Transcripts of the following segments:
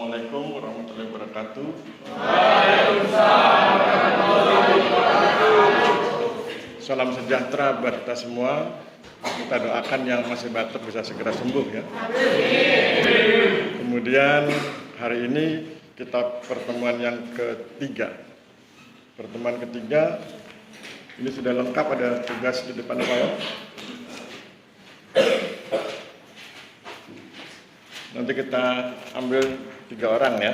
Assalamualaikum warahmatullahi wabarakatuh. Waalaikumsalam warahmatullahi wabarakatuh. Salam sejahtera buat kita semua. Kita doakan yang masih batuk bisa segera sembuh ya. Kemudian hari ini kita pertemuan yang ketiga. Pertemuan ketiga ini sudah lengkap, ada tugas di depan saya. Nanti kita ambil 3 orang ya.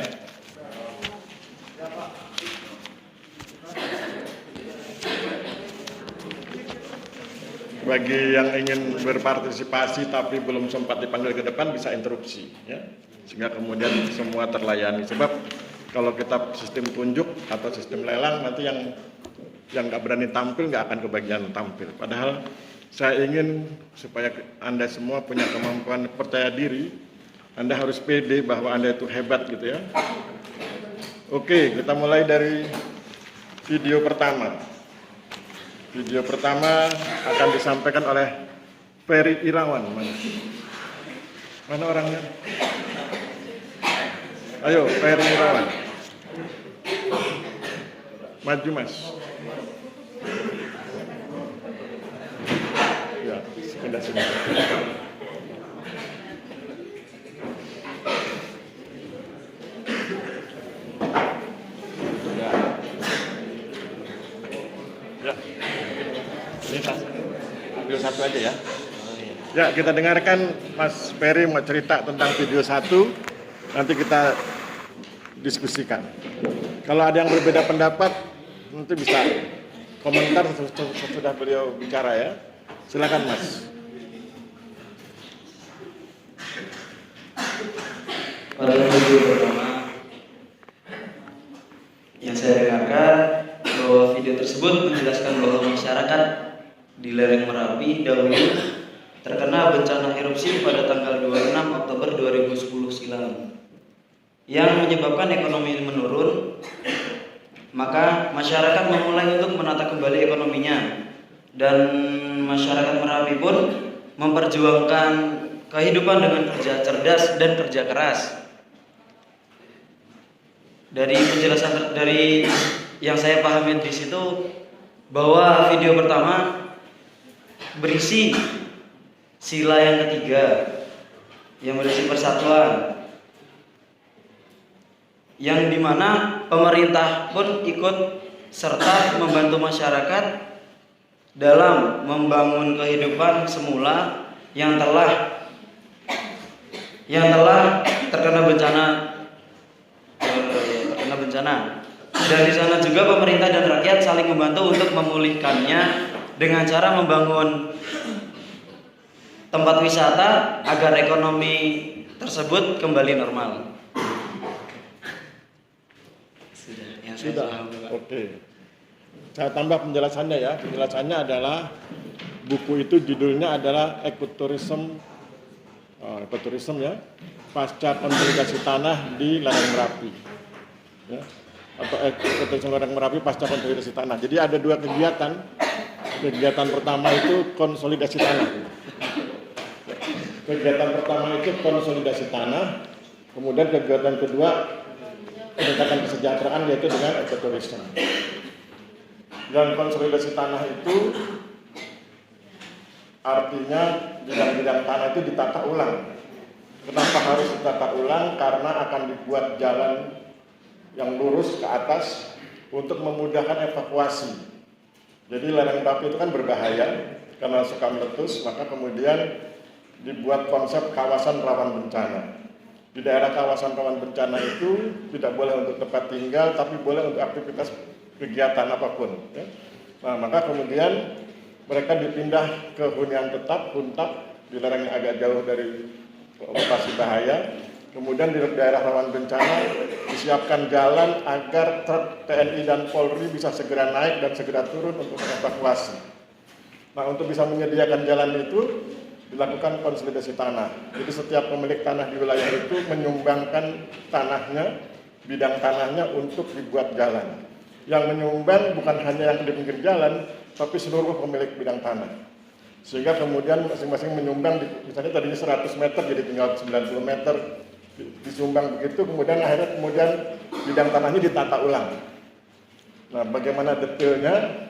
Bagi yang ingin berpartisipasi tapi belum sempat dipanggil ke depan bisa interupsi ya. Sehingga kemudian semua terlayani. Sebab kalau kita sistem tunjuk atau sistem lelang nanti yang nggak berani tampil nggak akan kebagian tampil. Padahal saya ingin supaya Anda semua punya kemampuan percaya diri. Anda harus pede bahwa Anda itu hebat gitu ya. Oke, kita mulai dari video pertama. Video pertama akan disampaikan oleh Ferry Irawan. Mana orangnya? Ayo, Ferry Irawan. Maju, Mas. Ya, pindah sini. Video 1 aja ya. Ya, kita dengarkan Mas Ferry mau cerita tentang video 1. Nanti kita diskusikan. Kalau ada yang berbeda pendapat, nanti bisa komentar sesudah beliau bicara ya. Silakan Mas. Pada video pertama yang saya dengarkan bahwa video tersebut menjelaskan bahwa masyarakat di lereng Merapi dahulu terkena bencana erupsi pada tanggal 26 Oktober 2010 silam yang menyebabkan ekonomi menurun. Maka masyarakat memulai untuk menata kembali ekonominya, dan masyarakat Merapi pun memperjuangkan kehidupan dengan kerja cerdas dan kerja keras. Dari penjelasan dari yang saya pahami di situ bahwa video pertama berisi sila yang ketiga yang berisi persatuan, yang dimana pemerintah pun ikut serta membantu masyarakat dalam membangun kehidupan semula yang telah terkena bencana. Dan di sana juga pemerintah dan rakyat saling membantu untuk memulihkannya dengan cara membangun tempat wisata agar ekonomi tersebut kembali normal. Sudah. Oke. Saya tambah penjelasannya ya. Penjelasannya adalah buku itu judulnya adalah Ekoturism ya. Pasca konsolidasi tanah di lereng Merapi. Ya. Atau Ekoturism lereng Merapi pasca konsolidasi tanah. Jadi ada 2 kegiatan. Kegiatan pertama itu konsolidasi tanah. Kegiatan pertama itu konsolidasi tanah. Kemudian kegiatan kedua peningkatan kesejahteraan, yaitu dengan ekoturism. Dan konsolidasi tanah itu artinya bidang-bidang tanah itu ditata ulang. Kenapa harus ditata ulang? Karena akan dibuat jalan yang lurus ke atas untuk memudahkan evakuasi. Jadi lereng Merapi itu kan berbahaya karena suka meletus, maka kemudian dibuat konsep kawasan rawan bencana. Di daerah kawasan rawan bencana itu tidak boleh untuk tempat tinggal, tapi boleh untuk aktivitas kegiatan apapun. Ya. Nah, maka kemudian mereka dipindah ke hunian tetap, huntap, di lereng yang agak jauh dari lokasi bahaya. Kemudian di daerah rawan bencana disiapkan jalan agar TNI dan Polri bisa segera naik dan segera turun untuk evakuasi. Nah, untuk bisa menyediakan jalan itu dilakukan konsolidasi tanah. Jadi setiap pemilik tanah di wilayah itu menyumbangkan tanahnya, bidang tanahnya untuk dibuat jalan. Yang menyumbang bukan hanya yang di pinggir jalan, tapi seluruh pemilik bidang tanah. Sehingga kemudian masing-masing menyumbang, misalnya tadinya 100 meter jadi tinggal 90 meter, disumbang begitu, kemudian akhirnya bidang tanahnya ditata ulang. Nah, bagaimana detailnya?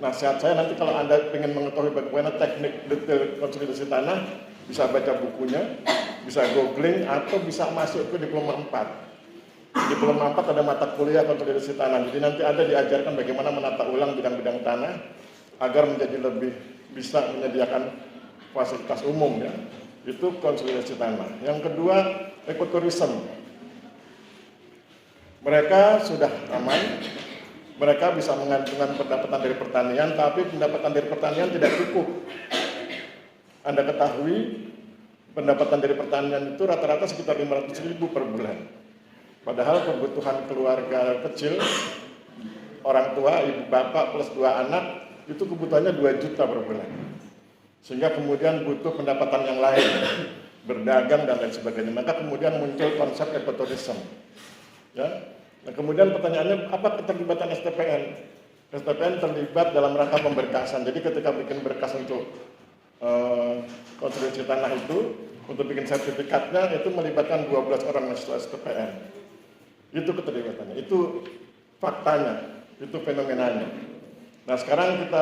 Nasihat saya nanti kalau Anda ingin mengetahui bagaimana teknik detail konsolidasi tanah, bisa baca bukunya, bisa googling, atau bisa masuk ke diploma 4. Diploma 4 ada mata kuliah konsolidasi tanah. Jadi nanti ada diajarkan bagaimana menata ulang bidang-bidang tanah agar menjadi lebih bisa menyediakan fasilitas umum ya. Itu konsolidasi tanah. Yang kedua, ekoturism. Mereka sudah aman. Mereka bisa menggantungkan pendapatan dari pertanian, tapi pendapatan dari pertanian tidak cukup. Anda ketahui, pendapatan dari pertanian itu rata-rata sekitar 500.000 per bulan. Padahal kebutuhan keluarga kecil, orang tua, ibu bapak plus 2 anak, itu kebutuhannya 2 juta per bulan. Sehingga kemudian butuh pendapatan yang lain, berdagang dan lain sebagainya. Maka kemudian muncul konsep ekoturism. Ya. Nah, kemudian pertanyaannya, apa keterlibatan STPN? STPN terlibat dalam rangka pemberkasan. Jadi ketika bikin berkas untuk konsolidasi tanah itu, untuk bikin sertifikatnya, itu melibatkan 12 orang mahasiswa STPN. Itu keterlibatannya, itu faktanya, itu fenomenanya. Nah, sekarang kita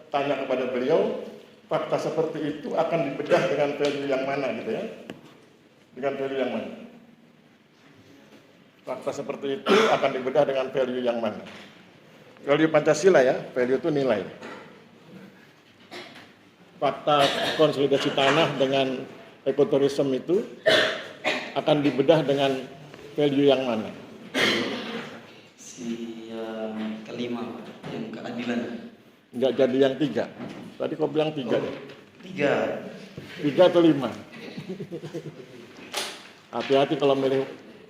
tanya kepada beliau, fakta seperti itu akan dibedah dengan value yang mana gitu ya? Dengan value yang mana? Fakta seperti itu akan dibedah dengan value yang mana? Value Pancasila ya, value itu nilai. Fakta konsolidasi tanah dengan ekoturism itu akan dibedah dengan value yang mana? Yang kelima, yang keadilan. Enggak jadi yang 3. Tadi kau bilang 3 deh. 3. 3 atau 5? Hati-hati kalau milih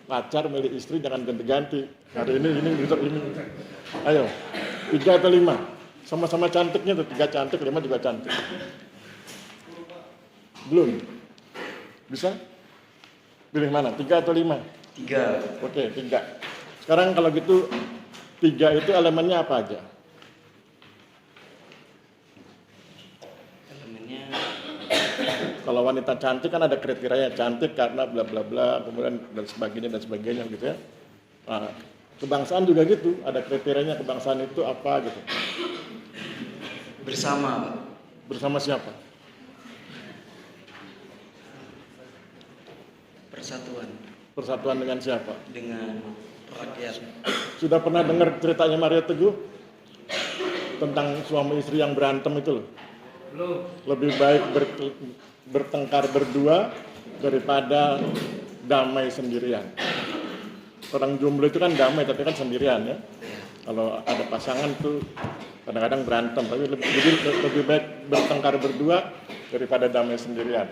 pacar, milih istri jangan ganti-ganti. Hari ini besok ini. Ayo, 3 atau 5? Sama-sama cantiknya tuh, 3 cantik, 5 juga cantik. Belum? Bisa? Pilih mana? 3 atau 5? 3. Oke, 3. Sekarang kalau gitu 3 itu elemennya apa aja? Elemennya Kalau wanita cantik kan ada kriteria cantik karena bla bla bla, kemudian dan sebagainya gitu ya. Nah, kebangsaan juga gitu, ada kriterianya kebangsaan itu apa gitu. bersama, Pak. Bersama siapa? Persatuan Persatuan dengan siapa? dengan rakyat. Sudah pernah dengar ceritanya Mario Teguh tentang suami istri yang berantem itu loh? Belum. Lebih baik bertengkar berdua daripada damai sendirian. Orang jomblo itu kan damai tapi kan sendirian ya. Kalau ada pasangan tuh kadang-kadang berantem, tapi lebih baik bertengkar berdua daripada damai sendirian.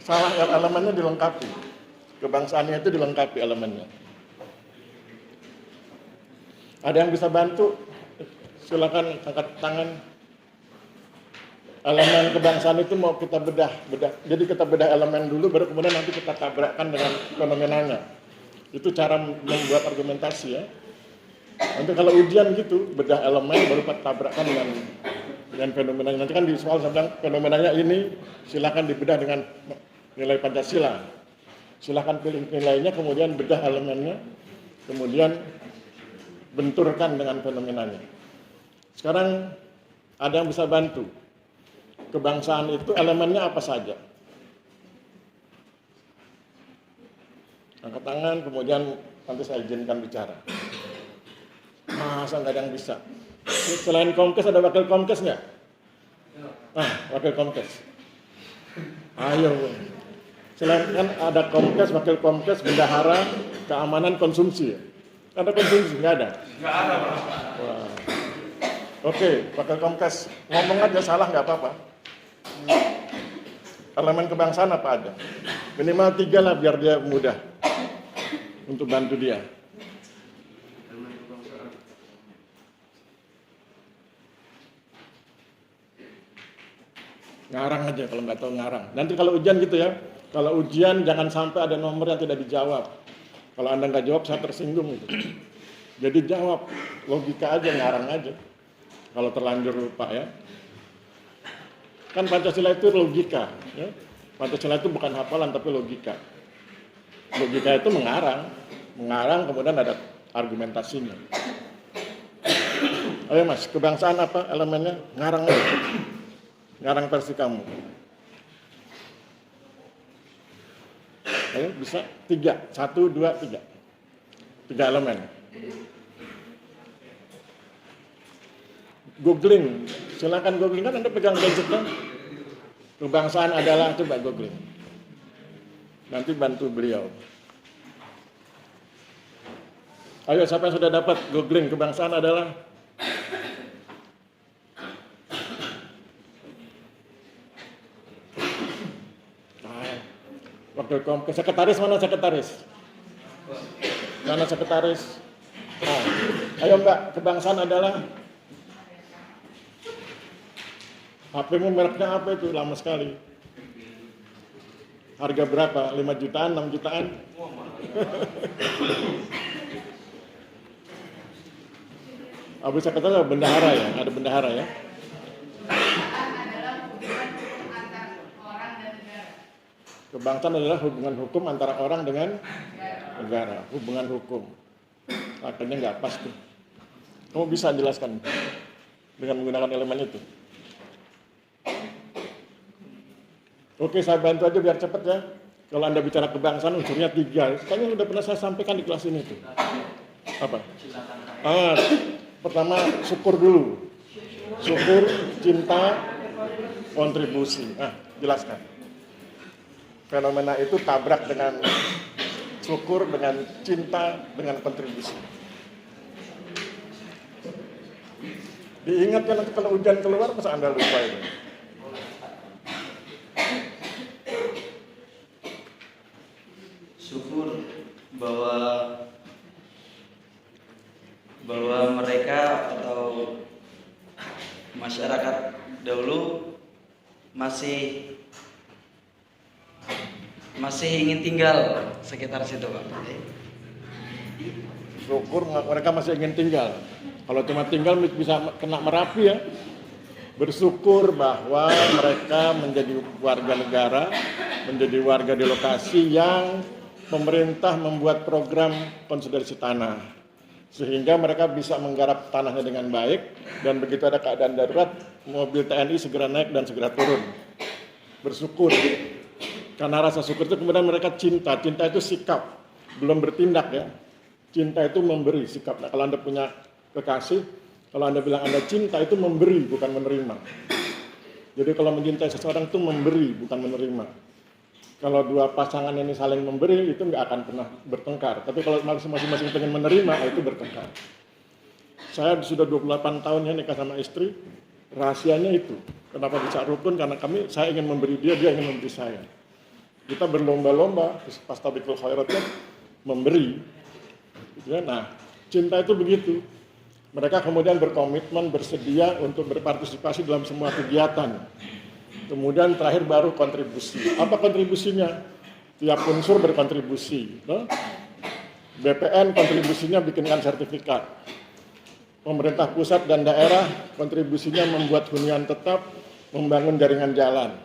Salah elemennya dilengkapi, kebangsaannya itu dilengkapi elemennya. Ada yang bisa bantu? Silakan angkat tangan. Elemen kebangsaan itu mau kita bedah. Jadi kita bedah elemen dulu, baru kemudian nanti kita tabrakkan dengan fenomenanya. Itu cara membuat argumentasi ya. Nanti kalau ujian gitu, bedah elemen baru kita tabrakkan dengan fenomenanya. Nanti kan di soal sedang fenomenanya ini, silakan dibedah dengan nilai Pancasila. Silakan pilih nilainya, kemudian bedah elemennya, kemudian benturkan dengan fenomenanya. Sekarang ada yang bisa bantu. Kebangsaan itu elemennya apa saja? Angkat tangan, kemudian nanti saya izinkan bicara. Masa nggak ada yang bisa? Selain Komkes ada wakil Komkes nggak? Wakil Komkes. Ayo. Selain kan ada Komkes, wakil Komkes, bendahara, keamanan konsumsi. Ada konsumsi nggak ada? Nggak ada, Pak. Wah. Oke, wakil Komkes ngomong aja salah nggak apa-apa. Elemen kebangsaan apa ada? Minimal 3 lah biar dia mudah untuk bantu dia. Ngarang aja kalau nggak tahu ngarang. Nanti kalau ujian gitu ya, kalau ujian jangan sampai ada nomor yang tidak dijawab. Kalau Anda nggak jawab saya tersinggung gitu. Jadi jawab, logika aja, ngarang aja. Kalau terlanjur lupa ya. Kan Pancasila itu logika, ya. Pancasila itu bukan hafalan tapi logika. Logika itu mengarang kemudian ada argumentasinya. Ayo Mas, kebangsaan apa elemennya? Ngarang aja. Ngarang versi kamu. Ayo bisa 3, 1, 2, 3. 3 elemen. Googling, silakan googling, kan Anda pegang gadget kan? Kebangsaan adalah, coba googling. Nanti bantu beliau. Ayo siapa yang sudah dapat googling kebangsaan adalah? Wakil sekretaris mana sekretaris? Mana sekretaris? Nah, ayo Mbak, kebangsaan adalah? HP-mu mereknya apa itu? Lama sekali. Harga berapa? 5 jutaan, 6 jutaan? Abu sekretaris ada bendahara ya? Ada bendahara ya? Kebangsaan adalah hubungan hukum antara orang dengan negara. Hubungan hukum. Akhirnya nggak pas tuh. Kamu bisa jelaskan dengan menggunakan elemen itu? Oke, saya bantu aja biar cepet ya. Kalau Anda bicara kebangsaan unsurnya 3. Kayaknya udah pernah saya sampaikan di kelas ini tuh. Apa? Pertama syukur dulu. Syukur, cinta, kontribusi. Jelaskan. Fenomena itu tabrak dengan syukur, dengan cinta, dengan kontribusi. Diingatkan nanti kalau hujan keluar, masa Anda lupa itu? Syukur bahwa mereka atau masyarakat dahulu masih ingin tinggal sekitar situ, Pak. Syukur mereka masih ingin tinggal. Kalau cuma tinggal bisa kena Merapi ya. Bersyukur bahwa mereka menjadi warga negara, menjadi warga di lokasi yang pemerintah membuat program konsolidasi tanah. Sehingga mereka bisa menggarap tanahnya dengan baik, dan begitu ada keadaan darurat, mobil TNI segera naik dan segera turun. Bersyukur. Karena rasa syukur itu kemudian mereka cinta. Cinta itu sikap, belum bertindak ya. Cinta itu memberi sikap. Nah, kalau Anda punya kekasih, kalau Anda bilang Anda cinta itu memberi, bukan menerima. Jadi kalau mencintai seseorang itu memberi, bukan menerima. Kalau dua pasangan ini saling memberi, itu nggak akan pernah bertengkar. Tapi kalau masing-masing pengen menerima, itu bertengkar. Saya sudah 28 tahun ya nikah sama istri, rahasianya itu. Kenapa bisa rukun? Karena saya ingin memberi dia ingin memberi saya. Kita berlomba-lomba, fastabiqul khairat kan, memberi. Nah, cinta itu begitu. Mereka kemudian berkomitmen, bersedia untuk berpartisipasi dalam semua kegiatan. Kemudian terakhir baru kontribusi. Apa kontribusinya? Tiap unsur berkontribusi. BPN kontribusinya bikinkan sertifikat. Pemerintah pusat dan daerah kontribusinya membuat hunian tetap, membangun jaringan jalan.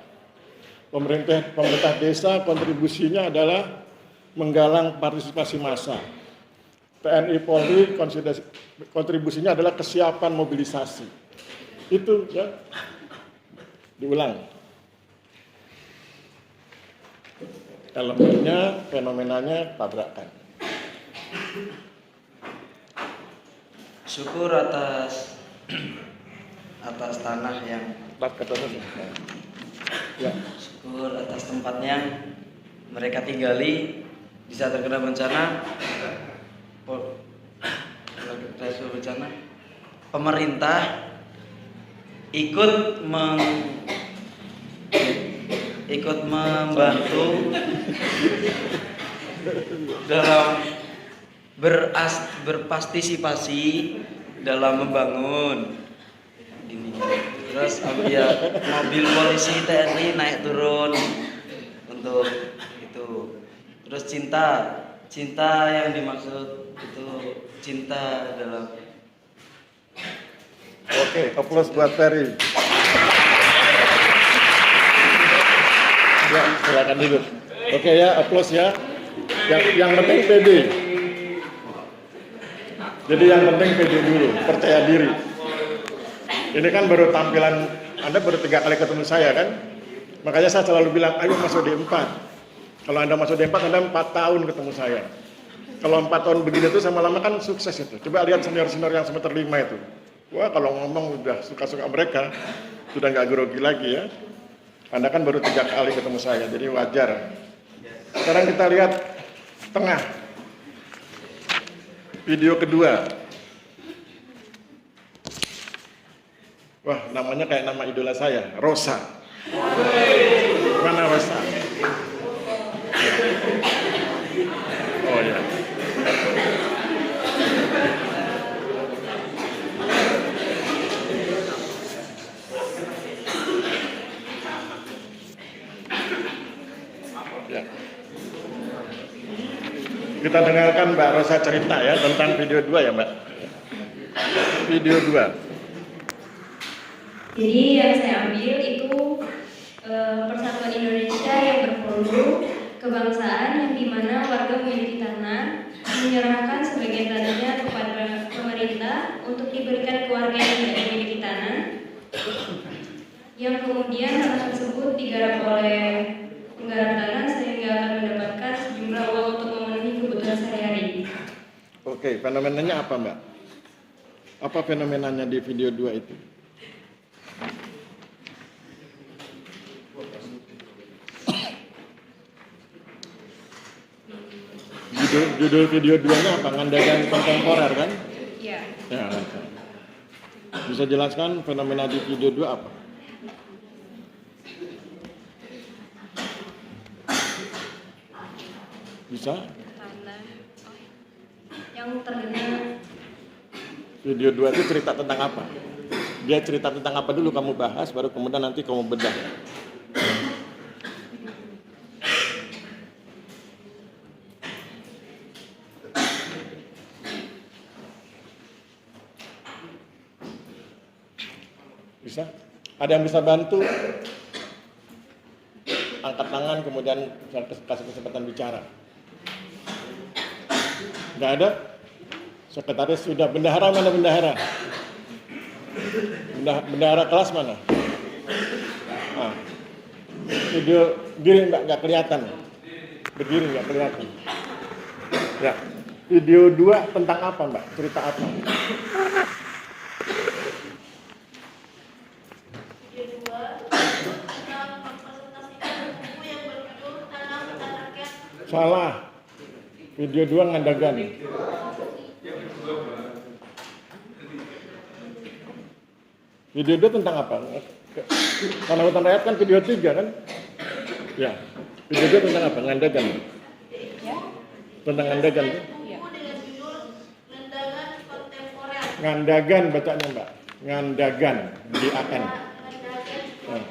Pemerintah desa kontribusinya adalah menggalang partisipasi massa. TNI Polri kontribusinya adalah kesiapan mobilisasi. Itu ya. Diulang. Elemennya, fenomenanya tabrakan. Syukur atas tanah yang ya. Syukur atas tempat yang mereka tinggali di saat terkena bencana. Pemerintah ikut membantu dalam berpartisipasi dalam membangun ini. Terus mobil polisi TNI naik turun untuk itu. Terus cinta yang dimaksud itu cinta dalam. Oke, aplaus buat Ferry. Ya, silakan duduk. Oke ya, aplaus ya. Yang penting pede. Jadi yang penting pede dulu, percaya diri. Ini kan baru tampilan, Anda baru 3 kali ketemu saya kan? Makanya saya selalu bilang, ayo masuk D4. Kalau Anda masuk D4, Anda 4 tahun ketemu saya. Kalau 4 tahun begini tuh sama lama kan sukses itu. Coba lihat senior-senior yang semester 5 itu. Wah, kalau ngomong udah suka-suka mereka, sudah nggak grogi lagi ya. Anda kan baru 3 kali ketemu saya, jadi wajar. Sekarang kita lihat tengah. Video kedua. Wah, namanya kayak nama idola saya, Rosa. Mana Rosa? Oh ya. Ya. Kita dengarkan Mbak Rosa cerita ya tentang video 2 ya Mbak. Video 2. Jadi yang saya ambil itu Persatuan Indonesia yang berproduk kebangsaan yang dimana warga memiliki tanah menyerahkan sebagian tanahnya kepada pemerintah untuk diberikan keluarga yang tidak memiliki tanah, yang kemudian tanah tersebut digarap oleh penggarap tanah sehingga akan mendapatkan sejumlah uang untuk memenuhi kebutuhan sehari-hari. Oke, fenomenanya apa Mbak? Apa fenomenanya di video 2 itu? Judul video 2-nya apa? Ngandakan kontemporer kan? Iya. Ya. Bisa jelaskan fenomena di video 2 apa? Bisa? Tanah yang tergenang. Video 2 itu cerita tentang apa? Dia cerita tentang apa dulu kamu bahas, baru kemudian nanti kamu bedah. Bisa? Ada yang bisa bantu? Angkat tangan kemudian saya kasih kesempatan bicara. Nggak ada? Sekretaris sudah. Bendahara mana bendahara? Bendahara kelas mana? Nah, video berdiri nggak kelihatan. Berdiri nggak kelihatan. Ya, video 2 tentang apa Mbak? Cerita apa? Salah. Video 2 Ngandagan. Video 2 tentang apa? Tanah Hutan Rakyat kan video 3 kan? Ya. Video 2 tentang apa? Ngandagan. Tentang Ngandagan. Ngandagan bacanya Mbak. Ngandagan di AN. Nah.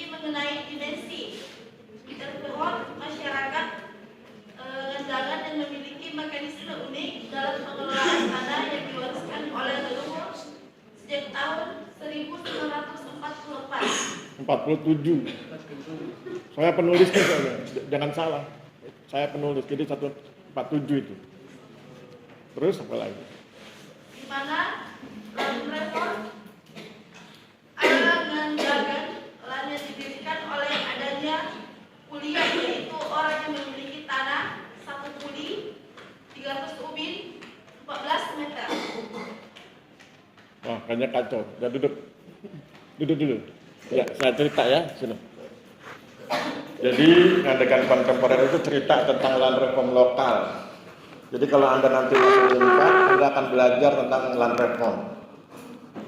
Mengenai dimensi terpihak masyarakat Ngandagan dan memiliki mekanisme unik dalam pengelolaan tanah yang diwariskan oleh leluhur sejak tahun 1944. 47. Saya penulisnya soalnya, jangan salah. Saya penulis, jadi 147 itu. Terus apa lagi? Di mana lahan reform Ngandagan lahan yang didirikan oleh adanya kuliah, yaitu orang yang memiliki tanah 1 kuli 300 ubin 14 meter. Wah, kayaknya kacau. Ya duduk. Duduk dulu. Ya, saya cerita ya, sini. Jadi, Ngandagan kontemporer itu cerita tentang land reform lokal. Jadi kalau Anda nanti masuk Unpad, Anda akan belajar tentang land reform.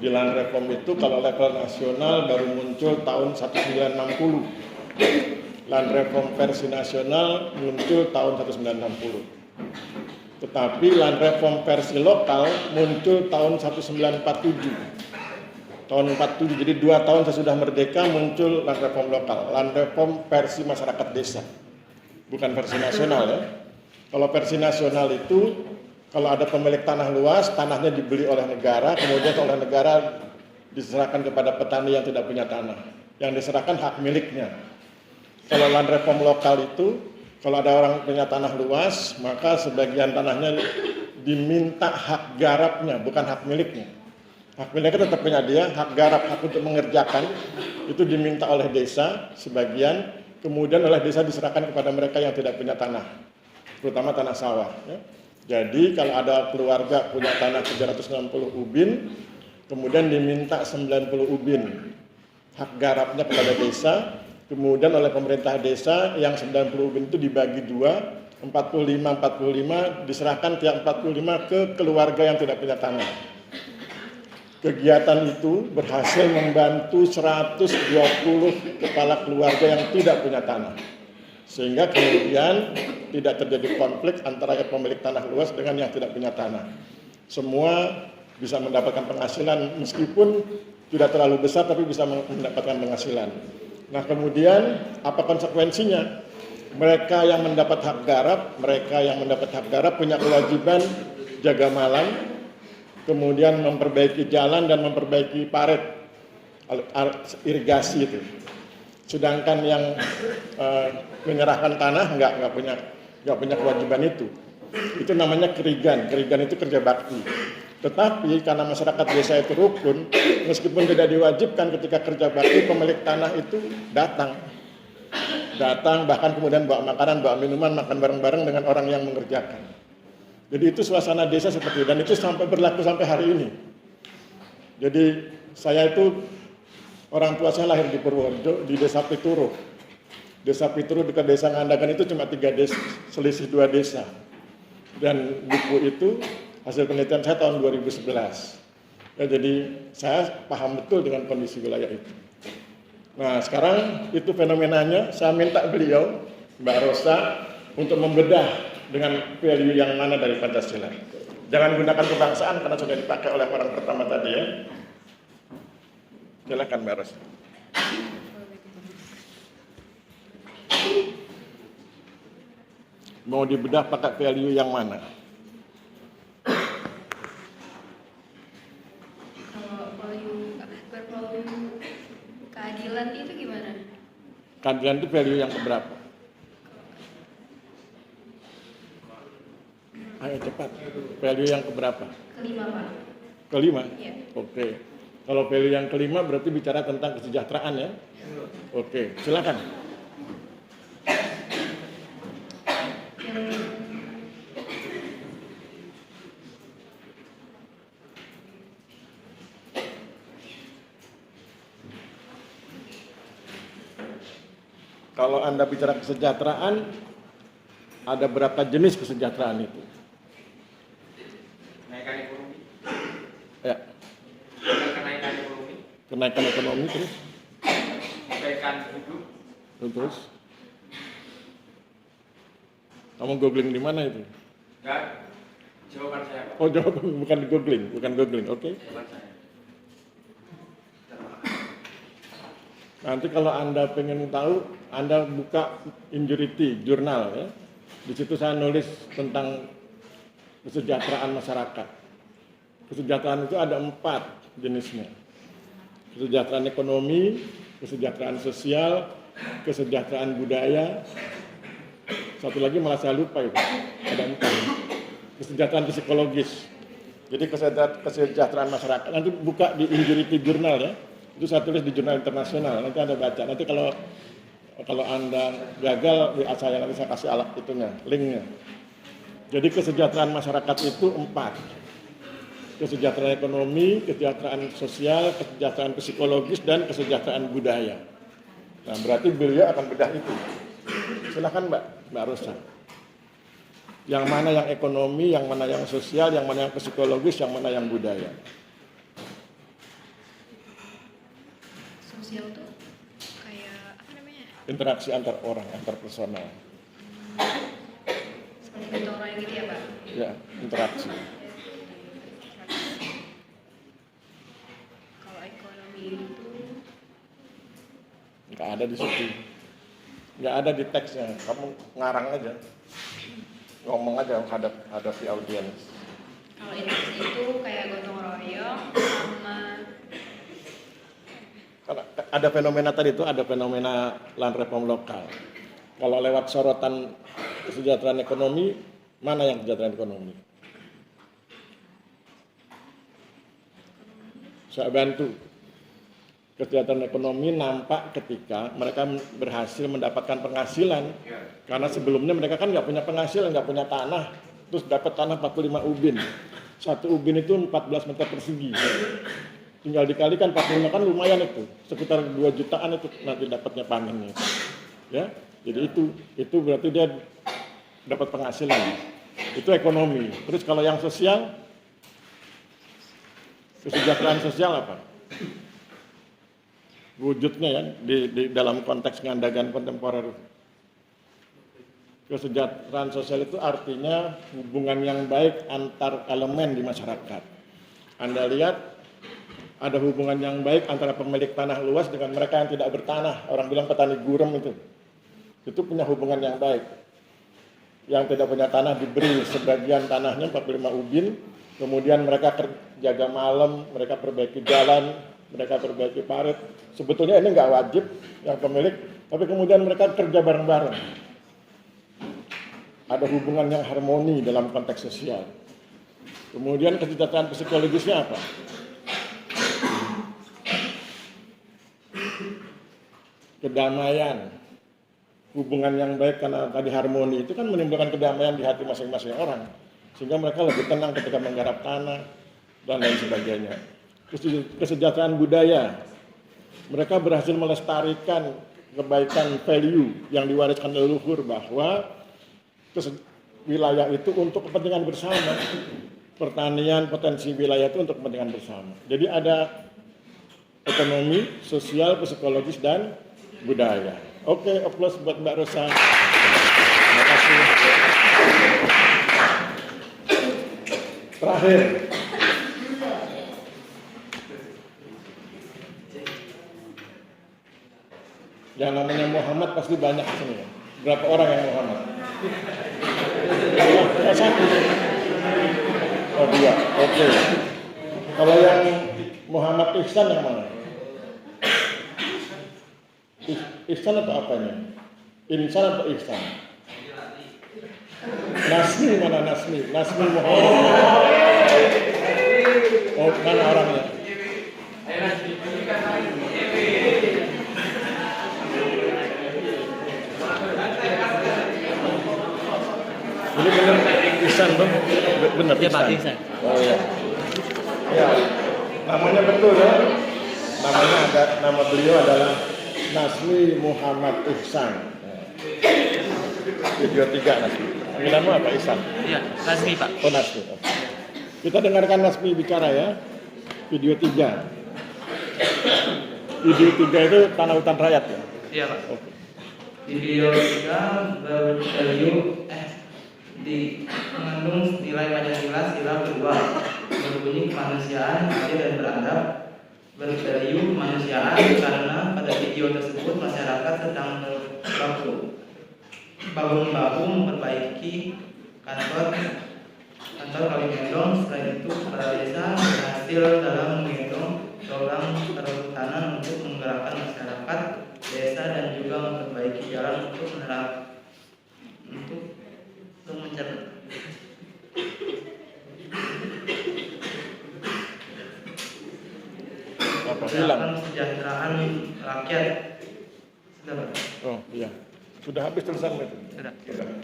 Di land reform itu kalau level nasional baru muncul tahun 1960. Land reform versi nasional muncul tahun 1960. Tetapi land reform versi lokal muncul tahun 1947. tahun 47. Jadi 2 tahun sesudah merdeka muncul land reform lokal, land reform versi masyarakat desa, bukan versi nasional ya. Kalau versi nasional itu kalau ada pemilik tanah luas, tanahnya dibeli oleh negara, kemudian oleh negara diserahkan kepada petani yang tidak punya tanah, yang diserahkan hak miliknya. Kalau land reform lokal itu, kalau ada orang punya tanah luas, maka sebagian tanahnya diminta hak garapnya, bukan hak miliknya. Hak miliknya tetap punya dia, hak garap, hak untuk mengerjakan, itu diminta oleh desa sebagian, kemudian oleh desa diserahkan kepada mereka yang tidak punya tanah, terutama tanah sawah. Ya. Jadi kalau ada keluarga punya tanah 360 ubin, kemudian diminta 90 ubin, hak garapnya kepada desa, kemudian oleh pemerintah desa yang 90 ubin itu dibagi 2, 45 diserahkan tiap 45 ke keluarga yang tidak punya tanah. Kegiatan itu berhasil membantu 120 kepala keluarga yang tidak punya tanah. Sehingga kemudian tidak terjadi konflik antara pemilik tanah luas dengan yang tidak punya tanah. Semua bisa mendapatkan penghasilan meskipun tidak terlalu besar tapi bisa mendapatkan penghasilan. Nah kemudian apa konsekuensinya? Mereka yang mendapat hak garap punya kewajiban jaga malam, kemudian memperbaiki jalan dan memperbaiki parit irigasi itu. Sedangkan yang menyerahkan tanah nggak punya kewajiban itu. Itu namanya kerigan. Kerigan itu kerja bakti. Tetapi karena masyarakat desa itu rukun, meskipun tidak diwajibkan ketika kerja bakti, pemilik tanah itu datang bahkan kemudian bawa makanan, bawa minuman, makan bareng-bareng dengan orang yang mengerjakan. Jadi itu suasana desa seperti itu, dan itu sampai berlaku sampai hari ini. Jadi saya itu, orang tua saya lahir di Purworejo, di desa Pituru. Desa Pituru dekat desa Ngandagan itu cuma 3 desa, selisih 2 desa. Dan buku itu hasil penelitian saya tahun 2011. Ya, jadi saya paham betul dengan kondisi wilayah itu. Nah sekarang itu fenomenanya, saya minta beliau, Mbak Rosa, untuk membedah dengan value yang mana dari Pancasila. Jangan gunakan kebangsaan karena sudah dipakai oleh orang pertama tadi ya. Silakan Mbak Rosa. Mau dibedah pakai value yang mana? Kalau value keadilan itu gimana? Keadilan itu value yang keberapa? Ayo cepat. Value yang keberapa? Kelima, Pak. Kelima? Iya. Oke. Kalau value yang kelima berarti bicara tentang kesejahteraan ya? Oke, silakan. Kalau Anda bicara kesejahteraan, ada berapa jenis kesejahteraan itu? Kenaikan ekonomi. Ya, Kenaikan ekonomi. kenaikan ekonomi terus? Perbaikan hidup. Terus? Kamu googling di mana itu? Dan jawaban saya, Pak. Oh, jawaban bukan googling, oke? Jawaban saya. Nanti kalau Anda pengen tahu, Anda buka Injurity Jurnal ya. Di situ saya nulis tentang kesejahteraan masyarakat. Kesejahteraan itu ada 4 jenisnya. Kesejahteraan ekonomi, kesejahteraan sosial, kesejahteraan budaya. Satu lagi malah saya lupa itu. Ada 4. Kesejahteraan psikologis. Jadi kesejahteraan masyarakat. Nanti buka di Injurity Jurnal ya. Itu saya tulis di jurnal internasional. Nanti Anda baca. Nanti kalau Anda gagal di saya, nanti saya kasih alat itunya, linknya. Jadi kesejahteraan masyarakat itu 4. Kesejahteraan ekonomi, kesejahteraan sosial, kesejahteraan psikologis, dan kesejahteraan budaya. Nah berarti beliau akan bedah itu. Silakan Mbak Rosa. Yang mana yang ekonomi, yang mana yang sosial, yang mana yang psikologis, yang mana yang budaya. Sosial tuh kayak apa namanya? Interaksi antar orang, antar personal. Seperti bentuk orang gitu ya, Pak? Ya, interaksi. Kalau ekonomi ada di situ. Nggak ada di teksnya, kamu ngarang aja. Ngomong aja hadapi audiens. Kalau inovasi itu kayak gotong royong sama Karena ada fenomena tadi itu, ada fenomena land reform lokal. Kalau lewat sorotan kesejahteraan ekonomi, mana yang kesejahteraan ekonomi? Saya bantu. Kesejahteraan ekonomi nampak ketika mereka berhasil mendapatkan penghasilan. Karena sebelumnya mereka kan nggak punya penghasilan, nggak punya tanah. Terus dapat tanah 45 ubin. Satu ubin itu 14 meter persegi. Tinggal dikalikan 45 kan lumayan itu. Sekitar 2 jutaan itu nanti dapatnya panennya. Ya, jadi itu berarti dia dapat penghasilan. Itu ekonomi. Terus kalau yang sosial, kesejahteraan sosial apa? Wujudnya ya di dalam konteks ngandagan kontemporer. Kesejahteraan sosial itu artinya hubungan yang baik antar elemen di masyarakat. Anda lihat ada hubungan yang baik antara pemilik tanah luas dengan mereka yang tidak bertanah. Orang bilang petani gurem itu. Itu punya hubungan yang baik. Yang tidak punya tanah diberi sebagian tanahnya 45 ubin. Kemudian mereka jaga malam, mereka perbaiki jalan, mereka perbaiki parit. Sebetulnya ini nggak wajib yang pemilik, tapi kemudian mereka kerja bareng-bareng. Ada hubungan yang harmoni dalam konteks sosial. Kemudian kesejahteraan psikologisnya apa? Kedamaian. Hubungan yang baik karena tadi harmoni itu kan menimbulkan kedamaian di hati masing-masing orang. Sehingga mereka lebih tenang ketika menggarap tanah dan lain sebagainya. Kesejahteraan budaya. Mereka berhasil melestarikan kebaikan value yang diwariskan leluhur bahwa wilayah itu untuk kepentingan bersama. Pertanian, potensi wilayah itu untuk kepentingan bersama. Jadi ada ekonomi, sosial, psikologis, dan budaya. Oke, aplaus buat Mbak Rosa. Terima kasih. Terakhir. Yang namanya Muhammad pasti banyak di sini ya. Berapa orang yang Muhammad? Oh, satu. Oh, 2. Oke. Kalau yang Muhammad Ihsan yang mana? Ihsan atau apanya? Insan atau Ihsan? Nasmi mana Nasmi? Nasmi Muhammad. Oh, mana orangnya? Ini benar Ihsan dong? Benar Iya Pak, Ihsan. Ihsan. Oh iya. Ya, namanya betul ya. Namanya ada, nama beliau adalah Nasmi Muhammad Ihsan. Video 3 Nasmi. Panggilanmu apa Ihsan? Iya, Nasmi Pak. Oh Nasmi. Kita dengarkan Nasmi bicara ya. Video 3. Video 3 itu tanah hutan rakyat ya. Iya Pak. Oke. Di video 3 bervalue di mengandung nilai Pancasila sila kedua berbunyi kemanusiaan adil dan beradab, bervalue kemanusiaan karena pada video tersebut masyarakat sedang bahu-membahu memperbaiki kantor kali gendong. Selain itu kepala desa berhasil dalam menggendong program perhutanan untuk menggerakkan masyarakat desa dan juga memperbaiki jalan untuk Hilang. kesejahteraan rakyat. Sudah Pak? Oh iya. Sudah habis tulisannya itu? Sudah.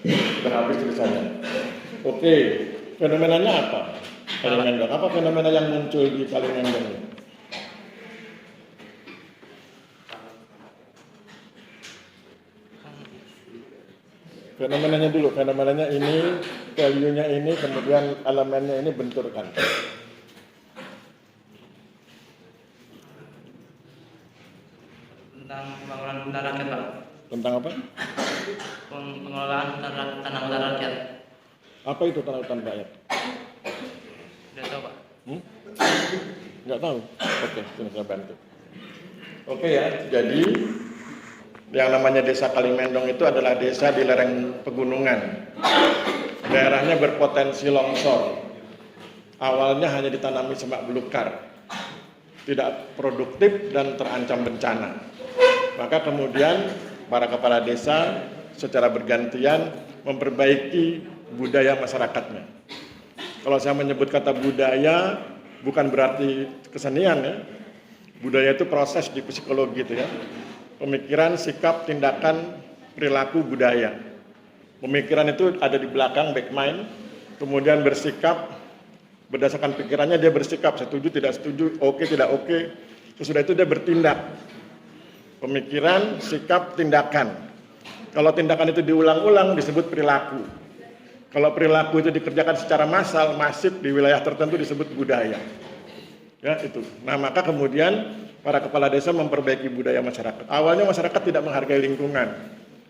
Sudah habis tulisannya. Oke. Fenomenanya apa? Kalimantan. Apa fenomena yang muncul di Kalimantan ini? Fenomenanya dulu. Fenomenanya ini, value-nya ini, kemudian elemennya ini benturkan. Tentang pembangunan hutan rakyat Pak. Tentang apa? Pengelolaan tanah hutan rakyat. Apa itu tanah hutan rakyat? Tidak tahu Pak. Nggak tahu? Oke, sini saya bantu. Oke ya, jadi Yang namanya Desa Kalimendong itu adalah desa di lereng pegunungan. Daerahnya berpotensi longsor. Awalnya hanya ditanami semak belukar, tidak produktif dan terancam bencana. Maka kemudian para kepala desa secara bergantian memperbaiki budaya masyarakatnya. Kalau saya menyebut kata budaya, bukan berarti kesenian ya. Budaya itu proses di psikologi itu ya. Pemikiran, sikap, tindakan, perilaku, budaya. Pemikiran itu ada di belakang, back mind, kemudian bersikap, berdasarkan pikirannya dia bersikap, setuju, tidak setuju, oke, tidak oke. Sesudah itu dia bertindak. Pemikiran, sikap, tindakan. Kalau tindakan itu diulang-ulang disebut perilaku. Kalau perilaku itu dikerjakan secara massal, masif di wilayah tertentu disebut budaya. Ya, itu. Nah, maka kemudian para kepala desa memperbaiki budaya masyarakat. Awalnya masyarakat tidak menghargai lingkungan,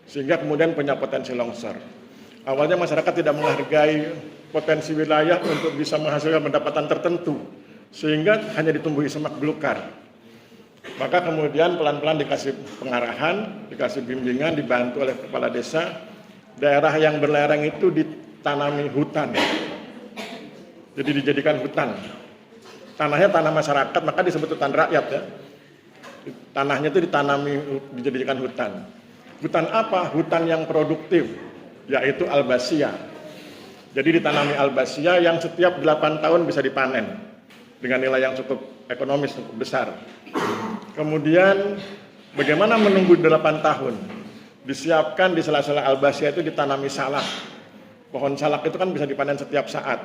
sehingga kemudian punya potensi longsor. Awalnya masyarakat tidak menghargai potensi wilayah untuk bisa menghasilkan pendapatan tertentu, sehingga hanya ditumbuhi semak belukar. Maka kemudian pelan-pelan dikasih pengarahan, dikasih bimbingan, dibantu oleh kepala desa. Daerah yang berlereng itu ditanami hutan, jadi dijadikan hutan. Tanahnya tanah masyarakat, maka disebut hutan rakyat ya. Tanahnya itu dijadikan hutan. Hutan apa? Hutan yang produktif, yaitu albasia. Jadi ditanami albasia yang setiap 8 tahun bisa dipanen dengan nilai yang cukup ekonomis, cukup besar. Kemudian bagaimana menunggu 8 tahun? Disiapkan di sela-sela albasia itu ditanami salak. Pohon salak itu kan bisa dipanen setiap saat.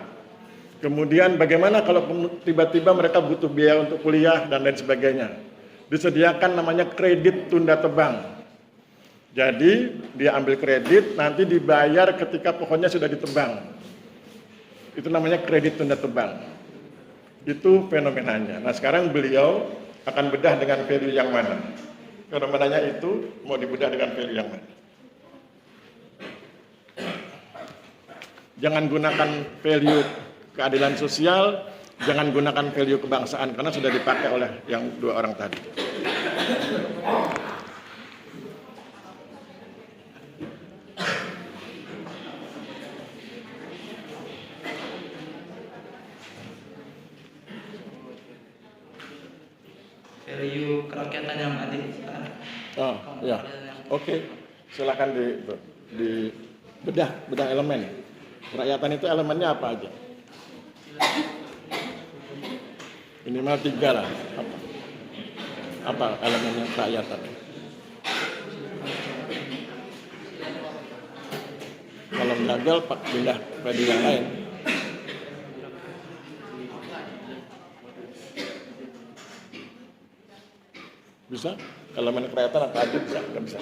Kemudian bagaimana kalau tiba-tiba mereka butuh biaya untuk kuliah dan lain sebagainya. Disediakan namanya kredit tunda tebang. Jadi dia ambil kredit, nanti dibayar ketika pohonnya sudah ditebang. Itu namanya kredit tunda tebang. Itu fenomenanya. Nah sekarang beliau akan bedah dengan value yang mana. Fenomenanya itu mau dibedah dengan value yang mana. Jangan gunakan value keadilan sosial, jangan gunakan value kebangsaan karena sudah dipakai oleh yang 2 orang tadi. Value kerakyatan yang adil. Oh, ya. Oke. Silakan di bedah elemen. Kerakyatan itu elemennya apa aja? Minimal 3 lah. Apa elemennya kerakyatan? Kalau gagal, pindah ke yang lain. Bisa? Elemen kerakyatan atau adil bisa? Nggak bisa.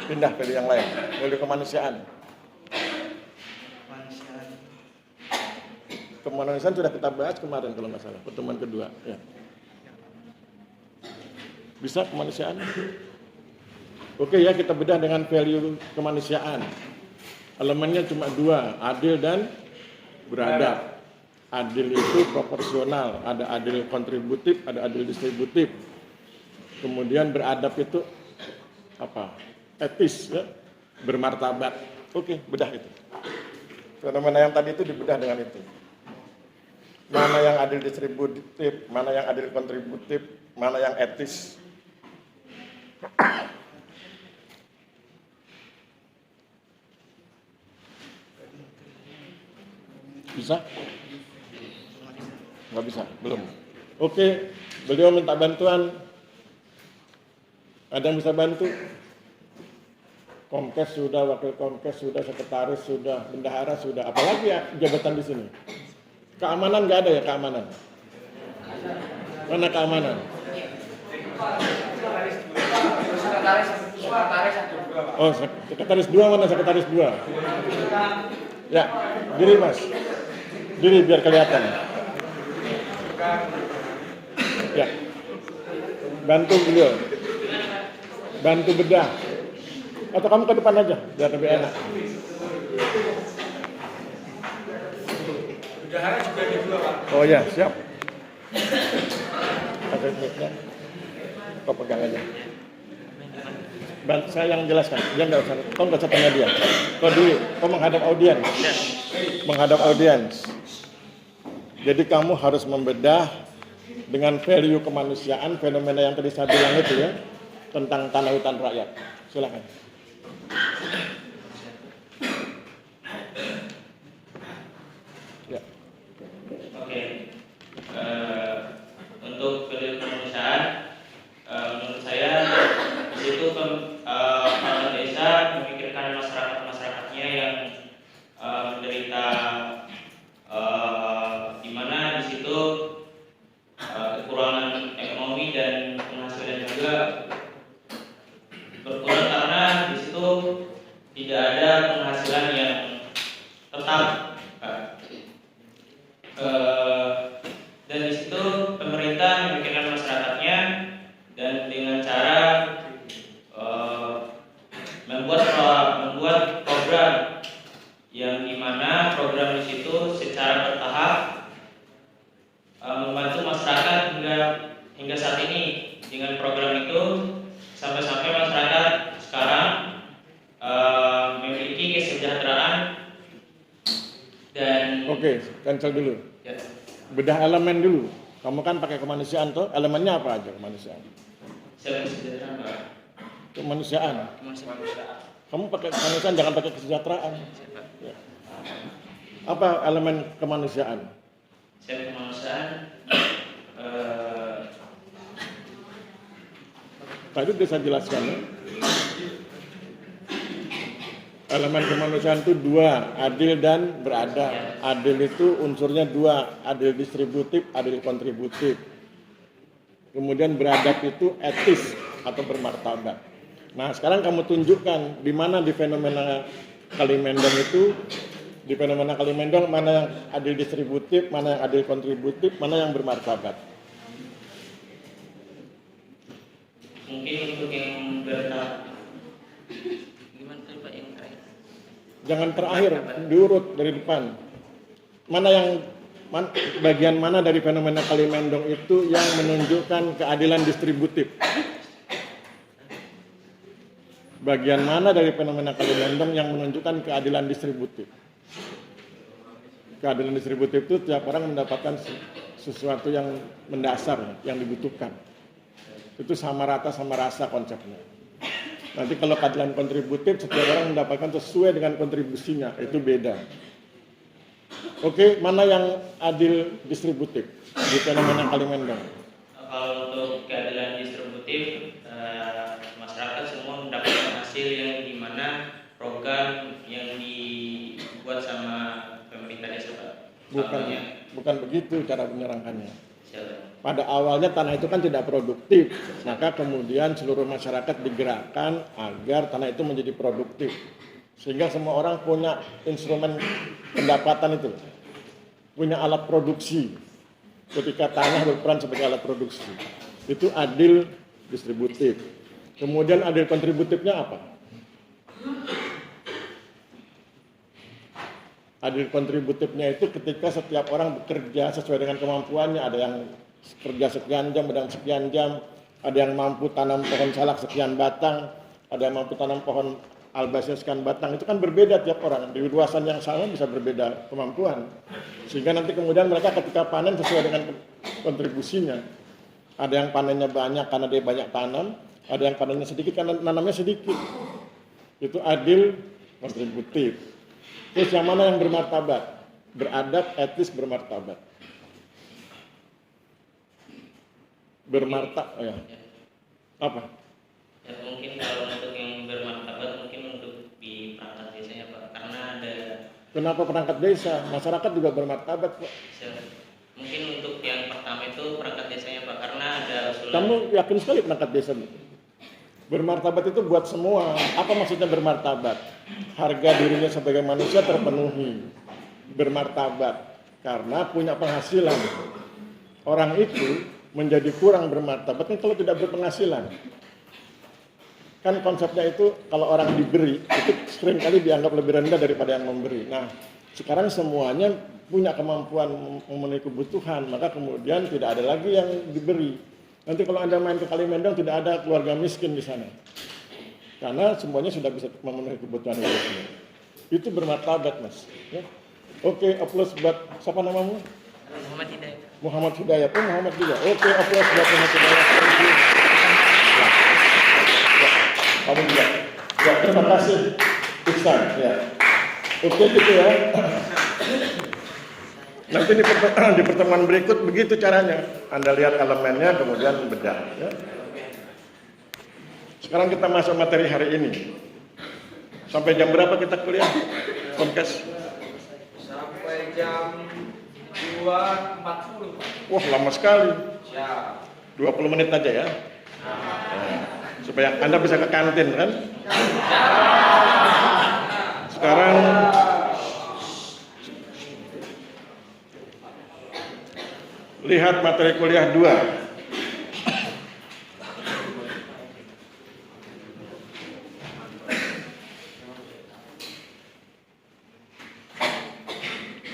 Pindah ke yang lain. Value kemanusiaan. Kemanusiaan sudah kita bahas kemarin kalau nggak salah, pertemuan kedua. Ya. Bisa kemanusiaan? Oke ya, kita bedah dengan value kemanusiaan. Elemennya cuma 2, adil dan beradab. Adil itu proporsional, ada adil kontributif, ada adil distributif. Kemudian beradab itu apa? Etis, ya? Bermartabat. Oke, bedah itu. Fenomena yang tadi itu dibedah dengan itu. Mana yang adil distributif, mana yang adil kontributif, mana yang etis. Bisa? Nggak bisa? Belum. Oke, beliau minta bantuan. Ada yang bisa bantu? Komkes sudah, wakil komkes sudah, sekretaris sudah, bendahara sudah. Apalagi ya jabatan di sini? Keamanan nggak ada ya keamanan? Mana keamanan? Oh, sekretaris 2 mana sekretaris 2? Ya, diri mas. Diri biar kelihatan. Ya. Bantu beliau. Bantu bedah. Atau kamu ke depan aja biar lebih enak. Bendahara juga di 2, Pak. Oh ya, siap. Ada mic-nya. Kau pegang aja. Saya yang jelaskan, dia kau nggak usah tanya dia. Kau menghadap audiens, Jadi kamu harus membedah dengan value kemanusiaan, fenomena yang tadi saya bilang itu ya, tentang tanah hutan rakyat. Silakan. Ya. Oke. Untuk value kemanusiaan, menurut saya di situ kepala desa memikirkan masyarakatnya yang menderita, di mana di situ kekurangan ekonomi dan penghasilan juga berkurang karena di situ tidak ada penghasilan yang tetap. Dan di situ pemerintah memikirkan masyarakatnya dan dengan cara membuat program yang dimana program di situ secara bertahap membantu masyarakat hingga saat ini. Dengan program itu sampai-sampai masyarakat sekarang memiliki kesejahteraan dan cancel dulu. Ya, Bedah elemen dulu. Kamu kan pakai kemanusiaan tuh, elemennya apa aja kemanusiaan? kesejahteraan, Pak. Kemanusiaan. Kemanusiaan. Kamu pakai kemanusiaan, jangan pakai kesejahteraan. Ya. Apa elemen kemanusiaan? Kemanusiaan Tadi sudah saya jelaskan ya. Elemen kemanusiaan itu dua, adil dan beradab. Adil itu unsurnya dua, adil distributif, adil kontributif. Kemudian beradab itu etis atau bermartabat. Nah, sekarang kamu tunjukkan di mana di fenomena Kalimendong itu, di fenomena Kalimendong mana yang adil distributif, mana yang adil kontributif, mana yang bermartabat. mungkin untuk yang bertahap. Gimana tuh Pak yang terakhir? Jangan terakhir, diurut dari depan. Bagian mana dari fenomena Kalimendong itu yang menunjukkan keadilan distributif? Bagian mana dari fenomena Kalimendong yang menunjukkan keadilan distributif? Keadilan distributif itu tiap orang mendapatkan sesuatu yang mendasar, yang dibutuhkan. Itu sama rata sama rasa konsepnya. Nanti kalau keadilan kontributif, setiap orang mendapatkan sesuai dengan kontribusinya, itu beda. Oke, mana yang adil distributif di fenomena Kalimendong? Kalau untuk keadilan distributif, masyarakat semua mendapatkan hasil yang dimana program yang dibuat sama pemerintah desa, Pak. Bukan begitu cara menyerangkannya. Pada awalnya tanah itu kan tidak produktif, maka kemudian seluruh masyarakat digerakkan agar tanah itu menjadi produktif, sehingga semua orang punya instrumen pendapatan itu, punya alat produksi. Ketika tanah berperan sebagai alat produksi, itu adil distributif. Kemudian adil kontributifnya apa? Adil kontributifnya itu ketika setiap orang bekerja sesuai dengan kemampuannya. Ada yang kerja sekian jam, ada yang sekian jam. Ada yang mampu tanam pohon salak sekian batang, ada yang mampu tanam pohon albasnya sekian batang. Itu kan berbeda tiap orang. Di luasan yang sama bisa berbeda kemampuan. Sehingga nanti kemudian mereka ketika panen sesuai dengan kontribusinya. Ada yang panennya banyak karena dia banyak tanam, ada yang panennya sedikit karena nanamnya sedikit. Itu adil kontributif. Terus yang mana yang bermartabat? Beradab, etis, bermartabat. Ya. Apa? Ya mungkin kalau untuk yang bermartabat mungkin untuk di perangkat desanya, Pak, karena ada. Kenapa perangkat desa? Masyarakat juga bermartabat, Pak. Mungkin untuk yang pertama itu perangkat desanya, Pak, karena ada usulan. Kamu yakin sekali perangkat desa? Bermartabat itu buat semua. Apa maksudnya bermartabat? Harga dirinya sebagai manusia terpenuhi. Bermartabat karena punya penghasilan. Orang itu menjadi kurang bermartabat kan kalau tidak berpenghasilan. Kan konsepnya itu kalau orang diberi itu seringkali dianggap lebih rendah daripada yang memberi. Nah, sekarang semuanya punya kemampuan memenuhi kebutuhan, maka kemudian tidak ada lagi yang diberi. Nanti kalau Anda main ke Kalimendong tidak ada keluarga miskin di sana. karena semuanya sudah bisa memenuhi kebutuhan hidupnya. Itu bermartabat, Mas. Ya. Oke, aplaus buat siapa namamu? Muhammad Hidayat. Muhammad Hidayat. Oh, Muhammad juga. Oke, aplaus buat Muhammad Hidayat. Thank you. Ya. Ya. Kamu juga. Ya, terima kasih, Ihsan. Ya. Oke, gitu ya. Nanti di pertemuan berikut begitu caranya. Anda lihat elemennya, kemudian bedah. Ya. Sekarang kita masuk materi hari ini. Sampai jam berapa kita kuliah? Podcast? Sampai jam 2.40. Wah, lama sekali. Ya. 20 menit aja ya. Nah, supaya Anda bisa ke kantin kan? Sekarang lihat materi kuliah 2.